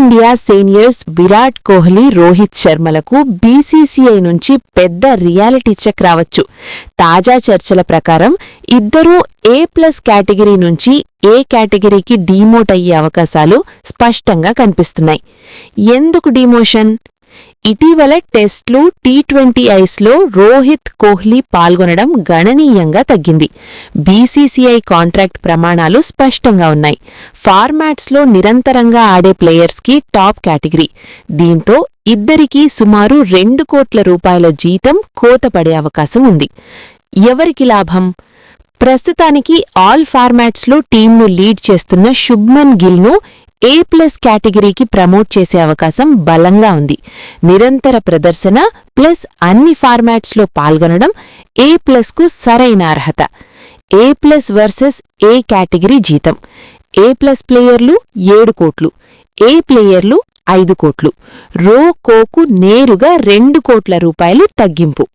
Team India seniors Virat Kohli, Rohit శర్మలకు BCCI నుంచి పెద్ద రియాలిటీ చెక్ రావచ్చు. తాజా చర్చల ప్రకారం ఇద్దరూ A+ కేటగిరీ నుంచి ఏ కేటగిరీకి డీమోట్ అయ్యే అవకాశాలు స్పష్టంగా కనిపిస్తున్నాయి. ఎందుకు డీమోషన్? ఇటీవల టెస్ట్లు, T20Isలో రోహిత్, కోహ్లీ పాల్గొనడం గణనీయంగా తగ్గింది. బీసీసీఐ కాంట్రాక్ట్ ప్రమాణాలు స్పష్టంగా ఉన్నాయి. ఫార్మాట్స్లో నిరంతరంగా ఆడే ప్లేయర్స్కి టాప్ కేటగిరీ. దీంతో ఇద్దరికీ సుమారు 2 కోట్ల రూపాయల జీతం కోతపడే అవకాశం ఉంది. ఎవరికి లాభం? ప్రస్తుతానికి ఆల్ ఫార్మాట్స్లో టీంను లీడ్ చేస్తున్న శుభ్మన్ గిల్ను A+ కేటగిరీకి ప్రమోట్ చేసే అవకాశం బలంగా ఉంది. నిరంతర ప్రదర్శన ప్లస్ అన్ని ఫార్మాట్స్లో పాల్గొనడం A+కు సరైన అర్హత. A+ వర్సెస్ ఏ కేటగిరీ జీతం. A+ ప్లేయర్లు 7 కోట్లు, ఏ ప్లేయర్లు 5 కోట్లు. కోకు నేరుగా 2 కోట్ల రూపాయలు తగ్గింపు.